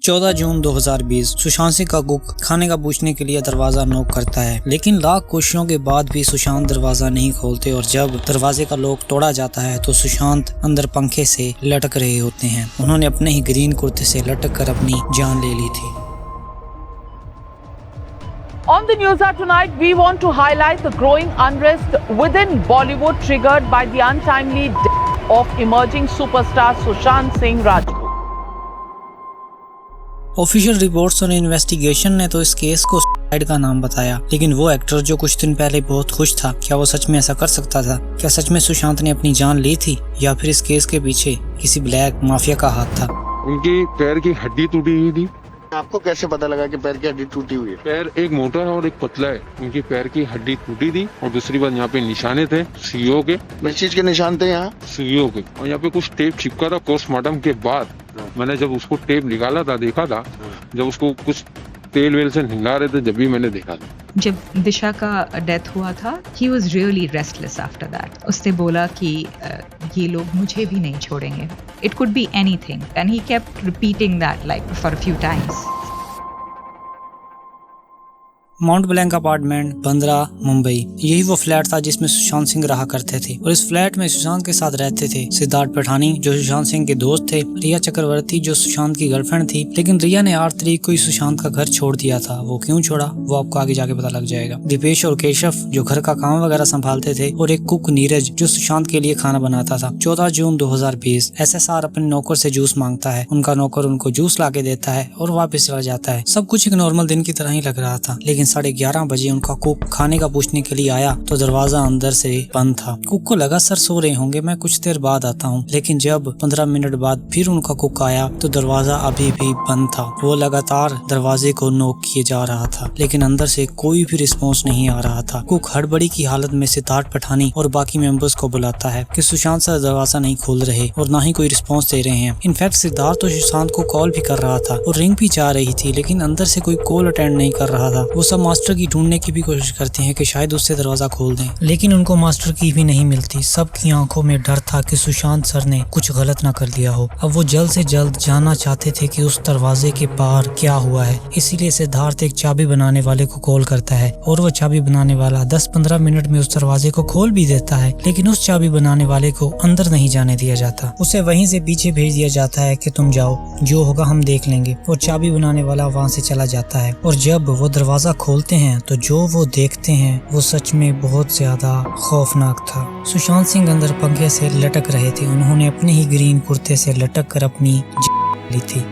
14 जून 2020 सुशांत सिंह का कुक खाने का पूछने के लिए दरवाजा नॉक करता है, लेकिन लाख कोशिशों के बाद भी सुशांत दरवाजा नहीं खोलते और जब दरवाजे का लॉक तोड़ा जाता है तो सुशांत अंदर पंखे से लटक रहे होते हैं। उन्होंने अपने ही ग्रीन कुर्ते से लटक कर अपनी जान ले ली थी। On the news hour tonight, we want to highlight the growing unrest within Bollywood triggered by the untimely death of emerging superstar Sushant Singh Rajput. Official reports और इन्वेस्टिगेशन ने तो इस केस को सुसाइड का नाम बताया, लेकिन वो एक्टर जो कुछ दिन पहले बहुत खुश था, क्या वो सच में ऐसा कर सकता था? क्या सच में सुशांत ने अपनी जान ली थी या फिर इस केस के पीछे किसी ब्लैक माफिया का हाथ था? उनकी पैर की हड्डी टूटी हुई थी। आपको कैसे पता लगा कि पैर की हड्डी टूटी हुई है? पैर एक मोटा है और एक पतला है। उनकी पैर की हड्डी टूटी थी और दूसरी बात यहाँ पे निशाने थे सुइयों के। किस चीज के निशान थे यहाँ? सुइयों के, और यहाँ पे कुछ टेप चिपका था। पोस्टमार्टम के बाद मैंने जब उसको टेप निकाला था, देखा था, जब उसको कुछ तेल वेल से हिंगा रहे थे, जब भी मैंने देखा था। जब दिशा का डेथ हुआ था, he was really restless after that. उसने बोला कि ये लोग मुझे भी नहीं छोड़ेंगे. It could be anything, and he kept repeating that like for a few times. Mount blank apartment, Bandra, Mumbai, यही वो फ्लैट था जिसमें सुशांत सिंह रहा करते थे और इस फ्लैट में सुशांत के साथ रहते थे सिद्धार्थ पठानी जो सुशांत सिंह के दोस्त थे, रिया चक्रवर्ती जो सुशांत की गर्लफ्रेंड थी, लेकिन रिया ने 8 तारीख को ही सुशांत का घर छोड़ दिया था। वो क्यों छोड़ा वो आपको आगे जाके पता लग जाएगा। दीपेश और केशव जो घर का काम वगैरह संभालते थे और एक कुक नीरज जो सुशांत के लिए खाना बनाता था। 14 जून 2020 SSR अपने नौकर से जूस मांगता है। उनका नौकर उनको जूस ला के देता है और वापस चला जाता है। सब कुछ एक नॉर्मल दिन की तरह ही लग रहा था, लेकिन 11:30 बजे उनका कुक खाने का पूछने के लिए आया तो दरवाजा अंदर से बंद था। कुक को लगा सर सो रहे होंगे, मैं कुछ देर बाद आता हूँ, लेकिन जब 15 मिनट बाद फिर उनका कुक आया तो दरवाजा अभी भी बंद था। वो लगातार दरवाजे को नॉक किए जा रहा था, लेकिन अंदर से कोई भी रिस्पॉन्स नहीं आ रहा था। कुक हड़बड़ी की हालत में सिद्धार्थ पठानी और बाकी मेंबर्स को बुलाता है कि सुशांत सर दरवाजा नहीं खोल रहे और ना ही कोई रिस्पॉन्स दे रहे हैं। इनफैक्ट सिद्धार्थ तो सुशांत को कॉल भी कर रहा था और रिंग भी जा रही थी, लेकिन अंदर से कोई कॉल अटेंड नहीं कर रहा था। वो सब मास्टर की ढूंढने की भी कोशिश करते हैं कि शायद उससे दरवाजा खोल दें, लेकिन उनको मास्टर की भी नहीं मिलती। सबकी आंखों में डर था कि सुशांत सर ने कुछ गलत ना कर लिया हो। अब वो जल्द से जल्द जानना चाहते थे कि उस दरवाजे के पार क्या हुआ है, इसीलिए सिद्धार्थ एक चाबी बनाने वाले को कॉल करता है और वो चाबी बनाने वाला 10-15 मिनट में उस दरवाजे को खोल भी देता है, लेकिन उस चाबी बनाने वाले को अंदर नहीं जाने दिया जाता। उसे वहीं से पीछे भेज दिया जाता है कि तुम जाओ, जो होगा हम देख लेंगे। और चाबी बनाने वाला वहाँ से चला जाता है और जब वो दरवाजा खोलते हैं तो जो वो देखते हैं वो सच में बहुत ज्यादा खौफनाक था। सुशांत सिंह अंदर पंखे से लटक रहे थे। उन्होंने अपने ही ग्रीन कुर्ते से लटक कर अपनी जान ली थी।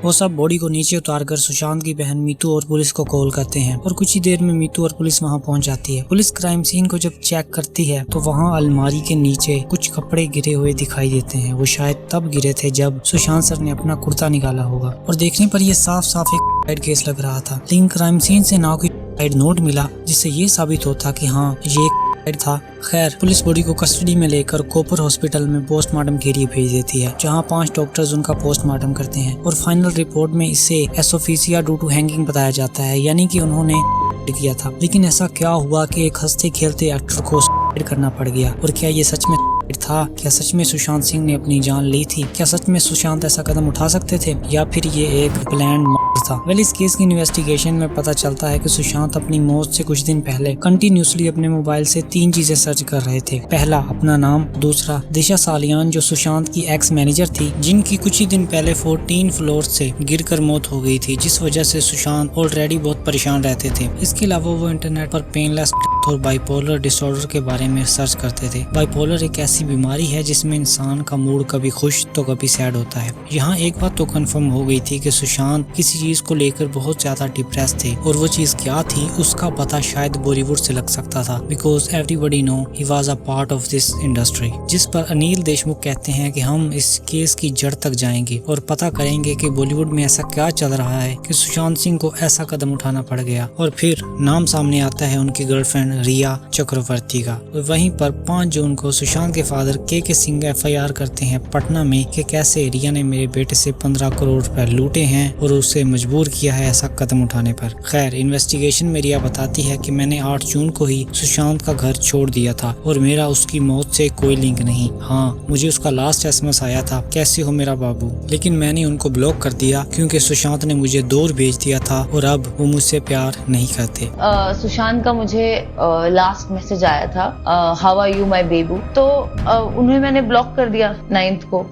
वो सब बॉडी को नीचे उतारकर सुशांत की बहन मीतू और पुलिस को कॉल करते हैं और कुछ ही देर में मीतू और पुलिस वहां पहुंच जाती है। पुलिस क्राइम सीन को जब चेक करती है तो वहां अलमारी के नीचे कुछ कपड़े गिरे हुए दिखाई देते हैं। वो शायद तब गिरे थे जब सुशांत सर ने अपना कुर्ता निकाला होगा और देखने पर यह साफ साफ एक केस लग रहा था, लेकिन क्राइम सीन से ना कोई नोट मिला जिससे ये साबित होता कि हाँ ये एक था। खैर, पुलिस बॉडी को कस्टडी में लेकर कोपर हॉस्पिटल में पोस्टमार्टम के लिए भेज देती है, जहां 5 डॉक्टर्स उनका पोस्टमार्टम करते हैं और फाइनल रिपोर्ट में इसे एसोफिसिया ड्यू टू हैंगिंग बताया जाता है, यानी कि उन्होंने किया था। लेकिन ऐसा क्या हुआ कि एक हंसते खेलते एक्टर को सुसाइड करना पड़ गया? और क्या ये सच में था? क्या सच में सुशांत सिंह ने अपनी जान ली थी? क्या सच में सुशांत ऐसा कदम उठा सकते थे या फिर ये एक प्लान्ड मर्डर था? वेल, इस केस की इन्वेस्टिगेशन में पता चलता है कि सुशांत अपनी मौत से कुछ दिन पहले कंटिन्यूसली अपने मोबाइल से 3 चीजें सर्च कर रहे थे। पहला, अपना नाम। दूसरा, दिशा सालियान जो सुशांत की एक्स मैनेजर थी, जिनकी कुछ ही दिन पहले 14 फ्लोर से गिरकर मौत हो गई थी, जिस वजह से सुशांत ऑलरेडी बहुत परेशान रहते थे। इसके अलावा वो इंटरनेट पर पेनलेस और बाइपोलर डिसऑर्डर के बारे में सर्च करते थे। बाइपोलर एक ऐसी बीमारी है जिसमें इंसान का मूड कभी खुश तो कभी सैड होता है। यहाँ एक बात तो कंफर्म हो गई थी कि सुशांत किसी चीज को लेकर बहुत ज्यादा डिप्रेस थे और वो चीज क्या थी उसका पता शायद बॉलीवुड से लग सकता था, because everybody know he was a part of this industry. जिस पर अनिल देशमुख कहते हैं कि हम इस केस की जड़ तक जाएंगे और पता करेंगे कि बॉलीवुड में ऐसा क्या चल रहा है कि सुशांत सिंह को ऐसा कदम उठाना पड़ गया। और फिर नाम सामने आता है उनकी गर्लफ्रेंड रिया चक्रवर्ती का। वहीं पर 5 जून को सुशांत के फादर के सिंह FIR करते हैं पटना में कि कैसे रिया ने मेरे बेटे से 15 करोड़ रुपए लूटे हैं और उसे मजबूर किया है ऐसा कदम उठाने पर। खैर, इन्वेस्टिगेशन में रिया बताती है कि मैंने 8 जून को ही सुशांत का घर छोड़ दिया था और मेरा उसकी मौत से कोई लिंक नहीं। हाँ, मुझे उसका लास्ट SMS आया था, कैसे हो मेरा बाबू, लेकिन मैंने उनको ब्लॉक कर दिया क्योंकि सुशांत ने मुझे दूर भेज दिया था और अब वो मुझसे प्यार नहीं करते। सुशांत का मुझे लास्ट मैसेज आया था, हाउ आर यू माय बेबू, तो उन्हें मैंने ब्लॉक कर दिया 9th को,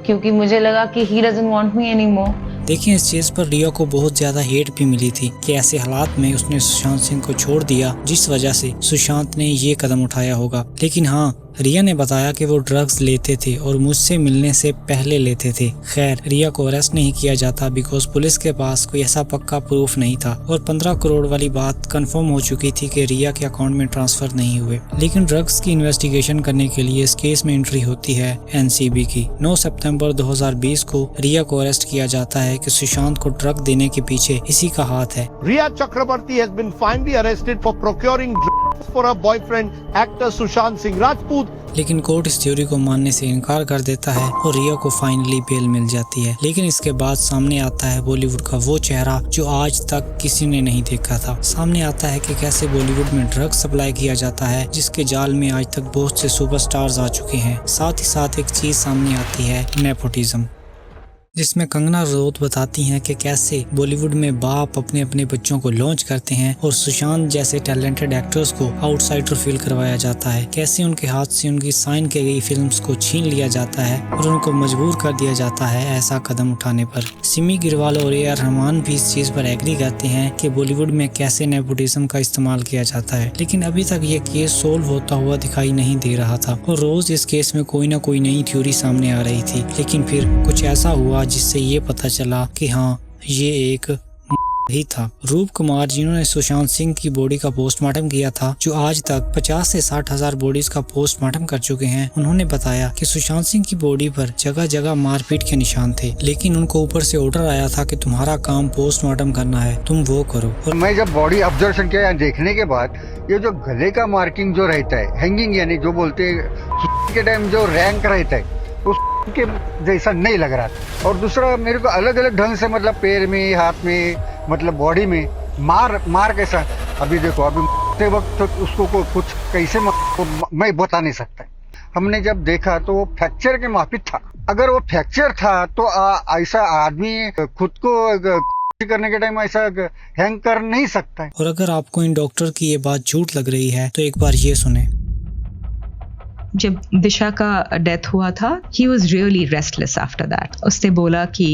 क्योंकि मुझे लगा कि he doesn't want me anymore. देखिए, इस चीज पर रिया को बहुत ज्यादा हेट भी मिली थी कि ऐसे हालात में उसने सुशांत सिंह को छोड़ दिया जिस वजह से सुशांत ने ये कदम उठाया होगा। लेकिन हाँ, रिया ने बताया कि वो ड्रग्स लेते थे और मुझसे मिलने से पहले लेते थे। खैर, रिया को अरेस्ट नहीं किया जाता बिकॉज पुलिस के पास कोई ऐसा पक्का प्रूफ नहीं था और 15 करोड़ वाली बात कंफर्म हो चुकी थी कि रिया के अकाउंट में ट्रांसफर नहीं हुए। लेकिन ड्रग्स की इन्वेस्टिगेशन करने के लिए इस केस में एंट्री होती है NCB की। 9 सितंबर 2020 को रिया को अरेस्ट किया जाता है कि सुशांत को ड्रग देने के पीछे इसी का हाथ है। Riya Chakrabarti has been finally arrested for procuring drugs for her boyfriend, actor Sushant Singh Rajput. लेकिन कोर्ट इस थ्योरी को मानने से इनकार कर देता है और रिया को फाइनली बेल मिल जाती है। लेकिन इसके बाद सामने आता है बॉलीवुड का वो चेहरा जो आज तक किसी ने नहीं देखा था। सामने आता है कि कैसे बॉलीवुड में ड्रग्स सप्लाई किया जाता है, जिसके जाल में आज तक बहुत से सुपरस्टार्स आ चुके हैं। साथ ही साथ एक चीज सामने आती है, नेपोटिज्म, जिसमें कंगना रनौत बताती हैं कि कैसे बॉलीवुड में बाप अपने अपने बच्चों को लॉन्च करते हैं और सुशांत जैसे टैलेंटेड एक्टर्स को आउटसाइडर फील करवाया जाता है। कैसे उनके हाथ से उनकी साइन की गई फिल्म्स को छीन लिया जाता है और उनको मजबूर कर दिया जाता है ऐसा कदम उठाने पर। सिमी गिरवाल और AR रहमान भी इस चीज पर एग्री करते हैं कि बॉलीवुड में कैसे नेपोटिज्म का इस्तेमाल किया जाता है। लेकिन अभी तक ये केस सोल्व होता हुआ दिखाई नहीं दे रहा था और रोज इस केस में कोई ना कोई नई थ्योरी सामने आ रही थी। लेकिन फिर कुछ ऐसा हुआ जिससे ये पता चला कि हाँ, ये एक ही था। रूप कुमार, जिन्होंने सुशांत सिंह की बॉडी का पोस्टमार्टम किया था, जो आज तक 50 से 60 हजार बॉडीज का पोस्टमार्टम कर चुके हैं, उन्होंने बताया कि सुशांत सिंह की बॉडी पर जगह जगह मारपीट के निशान थे। लेकिन उनको ऊपर से ऑर्डर आया था कि तुम्हारा काम पोस्टमार्टम करना है, तुम वो करो। और मैं जब बॉडी ऑब्जर्वेशन किया, देखने के बाद ये जो गले का मार्किंग जो रहता है, हैंगिंग यानी जो बोलते हैं के टाइम जो रैंक रहता है, उसके जैसा नहीं लग रहा था। और दूसरा, मेरे को अलग अलग ढंग से मतलब पैर में, हाथ में, मतलब बॉडी में मार कैसा, अभी देखो, अभी वक्त तो उसको कुछ कैसे मैं बता नहीं सकता। हमने जब देखा तो वो फ्रैक्चर के माफिक था। अगर वो फ्रैक्चर था तो ऐसा आदमी खुद को करने के टाइम ऐसा हैंग कर नहीं सकता है। और अगर आपको इन डॉक्टर की ये बात झूठ लग रही है तो एक बार ये सुने। जब दिशा का डेथ हुआ था, he was really restless after that. उसने बोला कि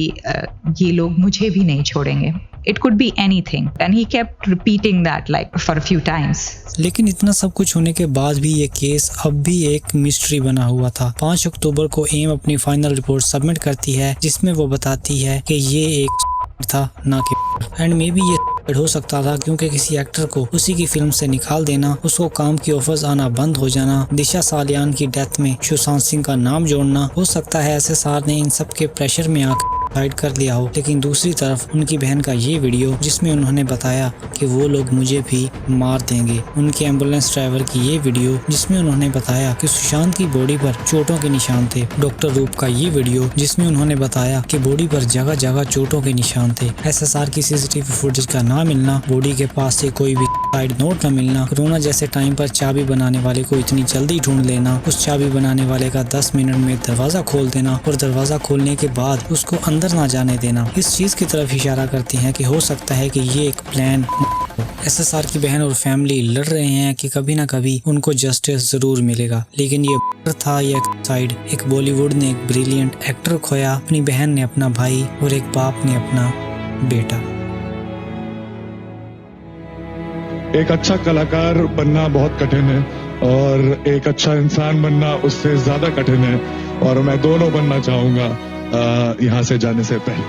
ये लोग मुझे भी नहीं छोड़ेंगे, it could be anything, and he kept repeating that like for a few times. लेकिन इतना सब कुछ होने के बाद भी ये केस अब भी एक मिस्ट्री बना हुआ था। 5 अक्टूबर को एम अपनी फाइनल रिपोर्ट सबमिट करती है, जिसमें वो बताती है कि ये एक था ना कि एंड मे बी ये हो सकता था क्योंकि किसी एक्टर को उसी की फिल्म से निकाल देना, उसको काम की ऑफर्स आना बंद हो जाना, दिशा सालियान की डेथ में सुशांत सिंह का नाम जोड़ना, हो सकता है SSR ने इन सब के प्रेशर में आकर साइड कर लिया हो। लेकिन दूसरी तरफ उनकी बहन का ये वीडियो जिसमें उन्होंने बताया कि वो लोग मुझे भी मार देंगे, उनके एम्बुलेंस ड्राइवर की ये वीडियो जिसमें उन्होंने बताया कि सुशांत की बॉडी पर चोटों के निशान थे, डॉक्टर रूप का ये वीडियो जिसमें उन्होंने बताया कि बॉडी पर जगह जगह चोटों के निशान थे, SSR की CCTV फुटेज का ना मिलना, बॉडी के पास से कोई भी साइड नोट न मिलना, कोरोना जैसे टाइम पर चाबी बनाने वाले को इतनी जल्दी ढूंढ लेना, उस चाबी बनाने वाले का 10 मिनट में दरवाजा खोल देना और दरवाजा खोलने के बाद उसको अंदर ना जाने देना, इस चीज की तरफ इशारा करते हैं कि हो सकता है कि ये एक प्लान। SSR की बहन और फैमिली लड़ रहे हैं कि कभी ना कभी उनको जस्टिस जरूर मिलेगा। लेकिन ये था ये साइड, एक बॉलीवुड ने एक ब्रिलियंट एक्टर खोया, अपनी बहन ने अपना भाई और एक बाप ने अपना बेटा। एक अच्छा कलाकार बनना बहुत कठिन है और एक अच्छा इंसान बनना उससे ज्यादा कठिन है, और मैं दोनों बनना चाहूंगा यहाँ से जाने से पहले।